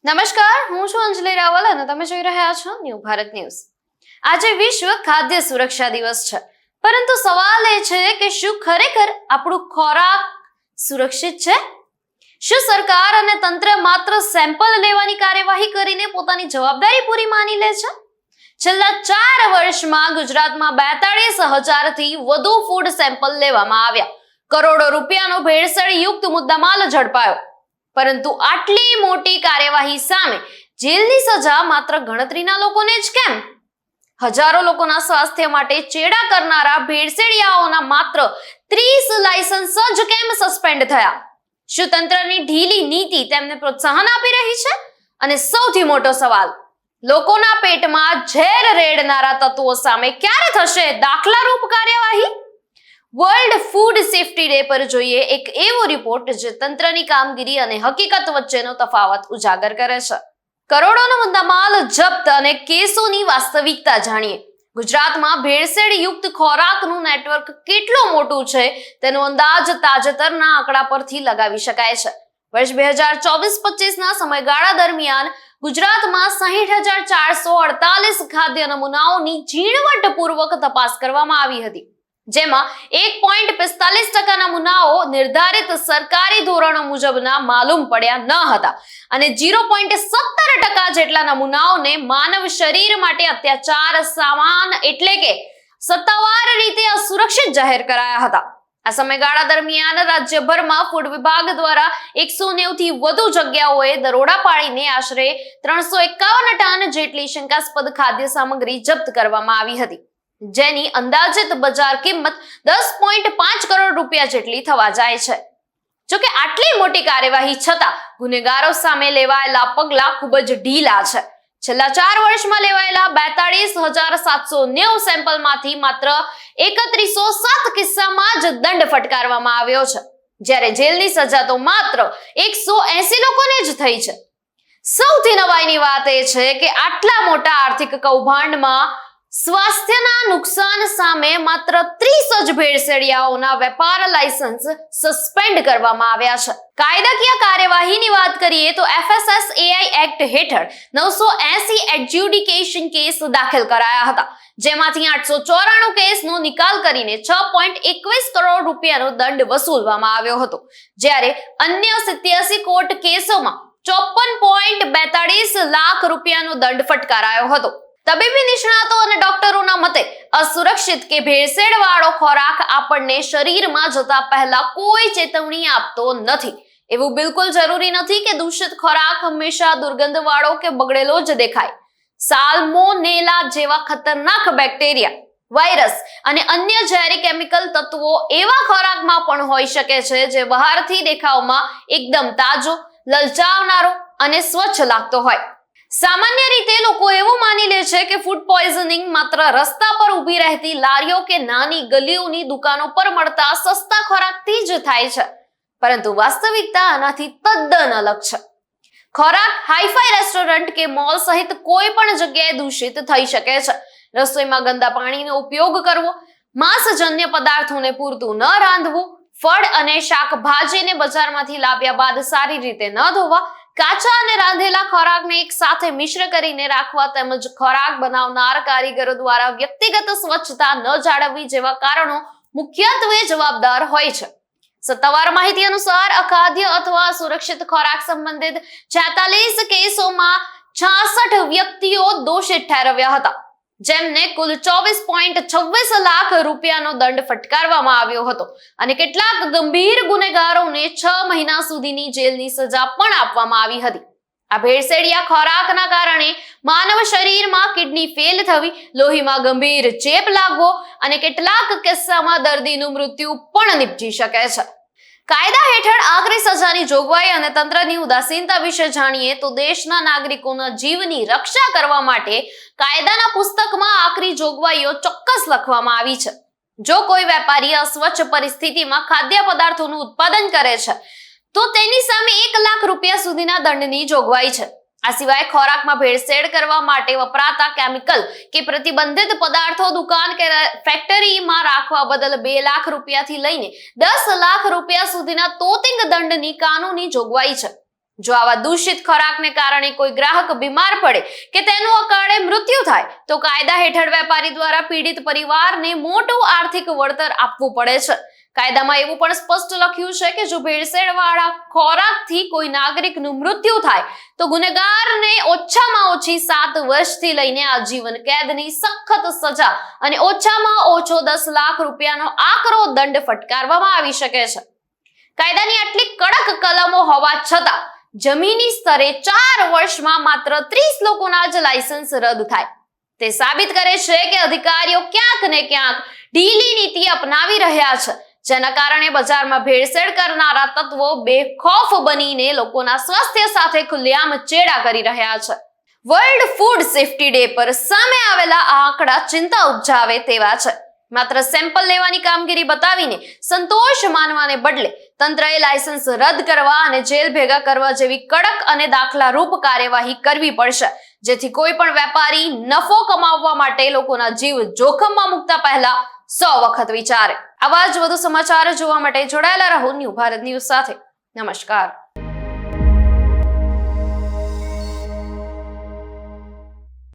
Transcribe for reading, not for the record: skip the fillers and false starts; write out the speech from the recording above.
નમસ્કાર, હું છું અંજલિ રાવલ અને તમે જોઈ રહ્યા છો ન્યૂ ભારત ન્યૂઝ। આજે વિશ્વ ખાદ્ય સુરક્ષા દિવસ છે, પરંતુ સવાલ એ છે કે શું ખરેખર આપણું ખોરાક સુરક્ષિત છે? શું સરકાર અને તંત્ર માત્ર સેમ્પલ લેવાની કાર્યવાહી કરીને પોતાની જવાબદારી પૂરી માની લે છે? છેલ્લા 4 વર્ષમાં ગુજરાતમાં 42,000 થી વધુ ફૂડ સેમ્પલ લેવામાં આવ્યા। કરોડો રૂપિયાનો ભેળસેળયુક્ત મુદ્દામાલ ઝડપાયો। પરંતુ આટલી મોટી કાર્યવાહી સામે જેલની સજા માત્ર ગણતરીના લોકોને જ કેમ? હજારો લોકોના સ્વાસ્થ્ય માટે ચેડા કરનારા ભેળસેળિયાઓના માત્ર 30 લાયસન્સ જ કેમ સસ્પેન્ડ થયા? શું તંત્રની ઢીલી નીતિ તેમને પ્રોત્સાહન આપી રહી છે? અને સૌથી મોટો સવાલ, લોકોના પેટમાં ઝેર રેડનારા તત્વો સામે ક્યારે થશે દાખલારૂપ કાર્યવાહી? વર્લ્ડ ફૂડ સેફ્ટી ડે પર જોઈએ એક એવો રિપોર્ટ જે તંત્રની કામગીરી અને હકીકત વચ્ચેનો તફાવત ઉજાગર કરે છે। કરોડોનો મુદ્દામાલ જપ્ત અને કેસોની વાસ્તવિકતા જાણીએ। ગુજરાતમાં ભેળસેળયુક્ત ખોરાકનું નેટવર્ક કેટલું મોટું છે તેનો અંદાજ તાજેતરના આંકડા પરથી લગાવી શકાય છે। વર્ષ 2024-25ના સમયગાળા દરમિયાન ગુજરાતમાં 60,448 ખાદ્ય નમૂનાઓની ઝીણવટપૂર્વક તપાસ કરવામાં આવી હતી, જેમાં 1.45% નમૂનાઓ નિર્ધારિત સરકારી ધોરણો મુજબના માલુમ પડ્યા ન હતા અને 0.17% જેટલા નમૂનાઓને માનવ શરીર માટે અત્યાચાર સામાન એટલે કે સત્તાવાર રીતે અસુરક્ષિત જાહેર કરાયા હતા। આ સમયગાળા દરમિયાન રાજ્યભરમાં ફૂડ વિભાગ દ્વારા 190 થી વધુ જગ્યાઓએ દરોડા પાડીને આશરે 351 ટન જેટલી શંકાસ્પદ ખાદ્ય સામગ્રી જપ્ત કરવામાં આવી હતી, જેની અંદાજિત બજાર કિંમત 10.5 કરોડ રૂપિયા જેટલી થવા જાય છે। જોકે આટલી મોટી કાર્યવાહી છતાં ગુનેગારો સામે લેવાયેલા પગલાં ખૂબ જ ઢીલા છે। છેલ્લા 4 વર્ષમાં લેવાયેલા 42,790 સેમ્પલમાંથી માત્ર 3107 કિસ્સામાં જ દંડ ફટકારવામાં આવ્યો છે, જ્યારે જેલની સજા તો માત્ર 180 લોકોને જ થઈ છે। સૌથી નવાઈની વાત એ છે કે આટલા મોટા આર્થિક કૌભાંડમાં સ્વાસ્થ્યના નુકસાન સામે માત્ર 30 જ ભેળસેળિયાઓના વેપાર લાયસન્સ સસ્પેન્ડ કરવામાં આવ્યા છે। કાયદાકીય કાર્યવાહીની વાત કરીએ તો FSSAI એક્ટ હેઠળ 980 એડજ્યુડિકેશન કેસ દાખલ કરાયા હતા, જેમાંથી 894 કેસનો નિકાલ કરીને 6.21 કરોડ રૂપિયાનો દંડ વસૂલવામાં આવ્યો હતો, જ્યારે અન્ય 87 કોર્ટ કેસોમાં 54.42 લાખ રૂપિયાનો દંડ ફટકારાયો હતો। તબીબી નિષ્ણાતો અને ડોક્ટરોના મતે અસુરક્ષિત કે ભેળસેળવાળો ખોરાક આપણને શરીરમાં જતા પહેલા કોઈ ચેતવણી આપતો નથી। એવું બિલકુલ જરૂરી નથી કે દૂષિત ખોરાક હંમેશા દુર્ગંધવાળો કે બગડેલો જ દેખાય। સાલ્મોનેલા જેવા ખતરનાક બેક્ટેરિયા, વાયરસ અને અન્ય ઝેરી કેમિકલ તત્વો એવા ખોરાકમાં પણ હોઈ શકે છે જે બહારથી દેખાવમાં એકદમ તાજો, લલચાવનારો અને સ્વચ્છ લાગતો હોય। સામાન્ય રીતે લોકો એવું માની લે છે કે ફૂડ પોઈઝનિંગ માત્ર રસ્તા પર ઊભી રહેતી લારીઓ કે નાની ગલીઓની દુકાનો પર મળતા સસ્તા ખોરાકથી જ થાય છે, પરંતુ વાસ્તવિકતા આનાથી તદ્દન અલગ છે। ખોરાક હાઈફાઈ રેસ્ટોરન્ટ કે મોલ સહિત કોઈ પણ જગ્યાએ દૂષિત થઈ શકે છે। રસોઈમાં ગંદા પાણીનો ઉપયોગ કરવો, માંસજન્ય પદાર્થોને પૂરતું ન રાંધવું, ફળ અને શાકભાજીને બજારમાંથી લાવ્યા બાદ સારી રીતે ન ધોવા, કાચા અને રાંધેલા ખોરાકને એક સાથે મિશ્ર કરીને રાખવા તેમજ ખોરાક બનાવનાર કારીગરો દ્વારા વ્યક્તિગત સ્વચ્છતા ન જાળવવી જેવા કારણો મુખ્યત્વે જવાબદાર હોય છે। સત્તાવાર માહિતી અનુસાર અખાદ્ય અથવા સુરક્ષિત ખોરાક સંબંધિત 46 કેસોમાં 66 વ્યક્તિઓ દોષિત ઠેરવ્યા હતા, જેમને કુલ 24.26 લાખ રૂપિયાનો દંડ ફટકારવામાં આવ્યો હતો અને કેટલાક ગંભીર ગુનેગારોને 6 મહિના સુધીની જેલની સજા પણ આપવામાં આવી હતી। આ ભેળસેળિયા ખોરાકના કારણે માનવ શરીરમાં કિડની ફેલ થવી, લોહીમાં ગંભીર ચેપ લાગવો અને કેટલાક કિસ્સામાં દર્દીનું મૃત્યુ પણ નિપજી શકે છે। કાયદા હેઠળ આકરી સજાની જોગવાઈ અને તંત્રની ઉદાસીનતા વિશે જાણીએ તો દેશના નાગરિકોના જીવની રક્ષા કરવા માટે કાયદાના પુસ્તકમાં આકરી જોગવાઈઓ ચોક્કસ લખવામાં આવી છે। જો કોઈ વેપારી અસ્વચ્છ પરિસ્થિતિમાં ખાદ્ય પદાર્થોનું ઉત્પાદન કરે છે તો તેની સામે 1 લાખ રૂપિયા સુધીના દંડની જોગવાઈ છે। આ સિવાય ખોરાકમાં ભેળસેળ કરવા માટે વપરાતા કેમિકલ કે પ્રતિબંધિત પદાર્થો દુકાન કે ફેક્ટરીમાં રાખવા બદલ 2 લાખ રૂપિયાથી લઈને 10 લાખ રૂપિયા સુધીના તોતિંગ દંડની કાનૂની જોગવાઈ છે। જો આવા દૂષિત ખોરાકને કારણે કોઈ ગ્રાહક બીમાર પડે કે તેનું અકાળે મૃત્યુ થાય તો કાયદા હેઠળ વેપારી દ્વારા પીડિત પરિવારને મોટું આર્થિક વળતર આપવું પડે છે. કાયદામાં એવું પણ સ્પષ્ટ લખ્યું છે કે જો ભેળસેળવાળા ખોરાકથી કોઈ નાગરિકનું મૃત્યુ થાય તો ગુનેગારને ઓછામાં ઓછી 7 વર્ષથી લઈને આજીવન કેદની સખત સજા અને ઓછામાં ઓછો 10 લાખ રૂપિયાનો આકરો દંડ ફટકારવામાં આવી શકે છે. કાયદાની આટલી કડક કલમો હોવા છતાં જમીની સ્તરે 4 વર્ષમાં માત્ર 30 લોકોના જ લાયસન્સ રદ થાય. તે સાબિત કરે છે કે અધિકારીઓ ક્યાંક ને ક્યાંક ઢીલી નીતિ અપનાવી રહ્યા છે, જેના કારણે બજારમાં ભેળસેળ કરનારા તત્વો બેખૌફ બનીને લોકોના સ્વાસ્થ્ય સાથે ખુલ્લેઆમ ચેડા કરી રહ્યા છે. વર્લ્ડ ફૂડ સેફ્ટી ડે પર સામે આવેલા આ આંકડા ચિંતા ઉપજાવે તેવા છે. માત્ર સેમ્પલ લેવાની કામગીરી બતાવીને સંતોષ માનવાને બદલે તંત્રએ લાયસન્સ રદ કરવા અને જેલ ભેગા કરવા જેવી કડક અને દાખલારૂપ કાર્યવાહી કરવી પડશે, જેથી કોઈ પણ વેપારી નફો કમાવવા માટે લોકોના જીવ જોખમમાં મૂકતા પહેલા 100 વખત વિચારે. આવા જ વધુ સમાચાર જોવા માટે જોડાયેલા રહો ન્યૂ ભારત ન્યૂઝ સાથે. નમસ્કાર.